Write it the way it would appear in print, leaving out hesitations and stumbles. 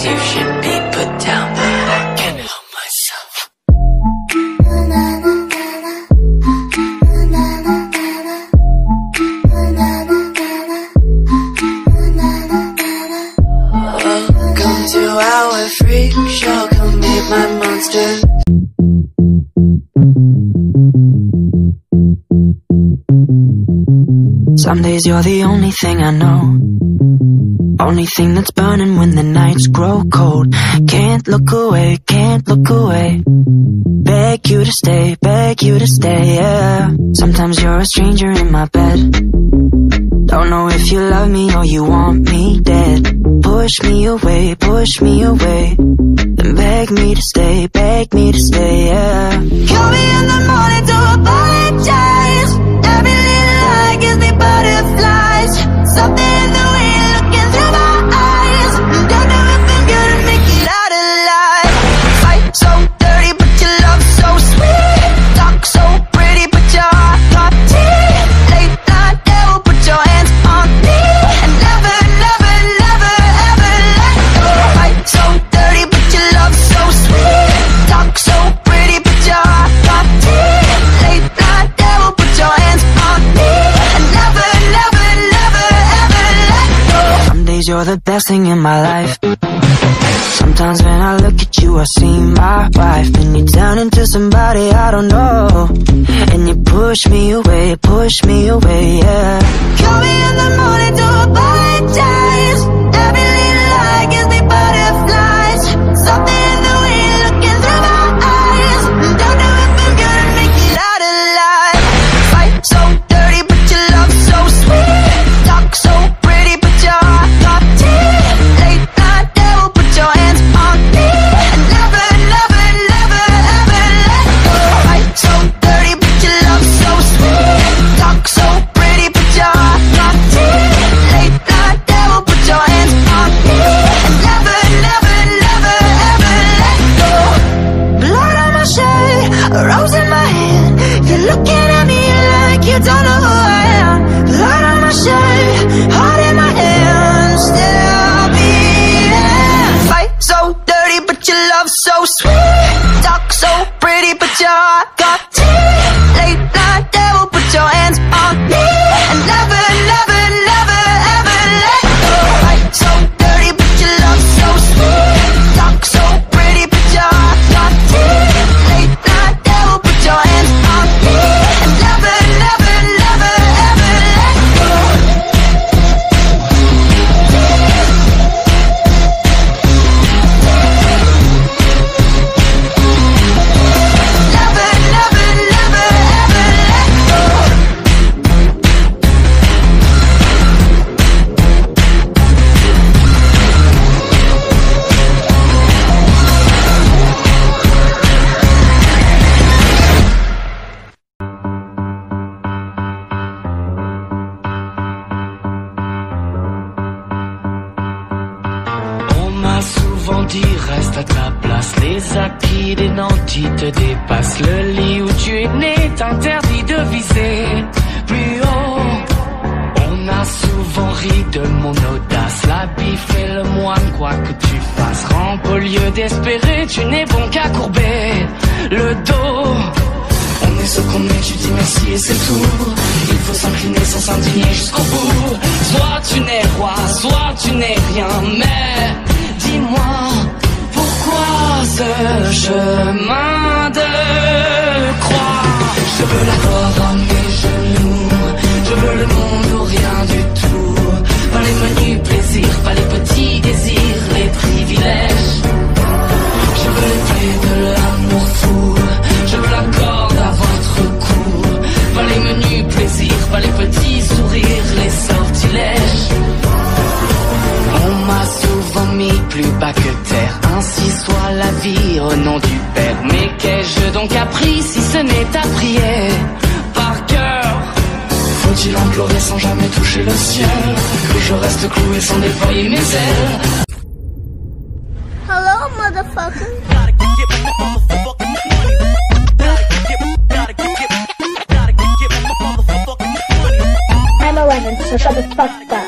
you should be put down, but I can't help myself. Welcome to our freak show, come meet my monster. Some days you're the only thing I know, only thing that's burning when the nights grow cold. Can't look away, can't look away. Beg you to stay, yeah. Sometimes you're a stranger in my bed. Don't know if you love me or you want me dead. Push me away, then beg me to stay, yeah. Call me in the morning to apologize. Every little lie gives me butterflies. Something in the way you're looking through my eyes. Don't know if I'm gonna make it out alive. Fight so dirty, but your love so sweet. Talk so pretty, but your heart got teeth. Late night devil, put your hands on me. And never, never, never, ever let go. Fight so dirty, but your love so sweet. Talk so pretty, but your heart got teeth. Late night devil, put your hands on me. And never, never, never, ever let go. Some days you're the best thing in my life. Sometimes when I look at you, I see my wife. And you turn into somebody I don't know. And you push me away, yeah. Call me in the morning to apologize. Every little lie gives me butterflies. Something in the way you're looking through my eyes. Don't know if I'm gonna make it out alive. Fight so dirty, but your love so sweet. Talk so pretty, but your heart got teeth. Late night devil, put your hands on me. And never, never, never, ever let go. Fight so dirty, but your love so sweet. Talk so pretty, but your heart got teeth. Late night devil, put your hands on me. And never, never, never, ever let go. Blood on my shirt, a rose in my hand. You're looking at me like you don't know who I am. Blood on my shirt, heart in my hand, still beating. Fight so dirty, but your love so sweet. Talk so pretty, but your heart got teeth. Late night devil, put your hands on me. And never, never, never, ever let go. Fight so dirty, but your love so sweet. Talk so pretty, but your heart got teeth. Late night devil, put your hands on me. And never, never, never, ever let go. Never, never, never, ever let go. On m'a souvent dit reste à ta place. Les acquis des nantis te dépassent. Le lit où tu es né t'interdit de viser plus haut. On a souvent ri de mon audace. L'habit fait le moine quoi que tu fasses. Rampe au lieu d'espérer, tu n'es bon qu'à courber le dos. On est ce qu'on est, tu dis merci et c'est tout. Il faut s'incliner sans s'indigner jusqu'au bout. Soit tu n'es roi, soit tu n'es rien. Mais dis-moi, pourquoi ce chemin de croix? Je veux la gloire dans mes genoux. Je veux le monde ou rien du tout. Pas les menus plaisirs, pas les petits désirs, les privilèges. Je veux les plaies de l'amour fou. Je veux la corde à votre cou. Pas les menus plaisirs, pas les petits sourires, les sortilèges. On m'a souvent mis plus bas que terre. Ainsi soit la vie au nom du Père. Mais qu'ai-je donc appris si ce n'est ta prière par cœur? Faut-il implorer sans jamais toucher le ciel? Que je reste cloué sans déployer mes ailes? Hello, motherfucker. I'm 11, so shut the fuck up.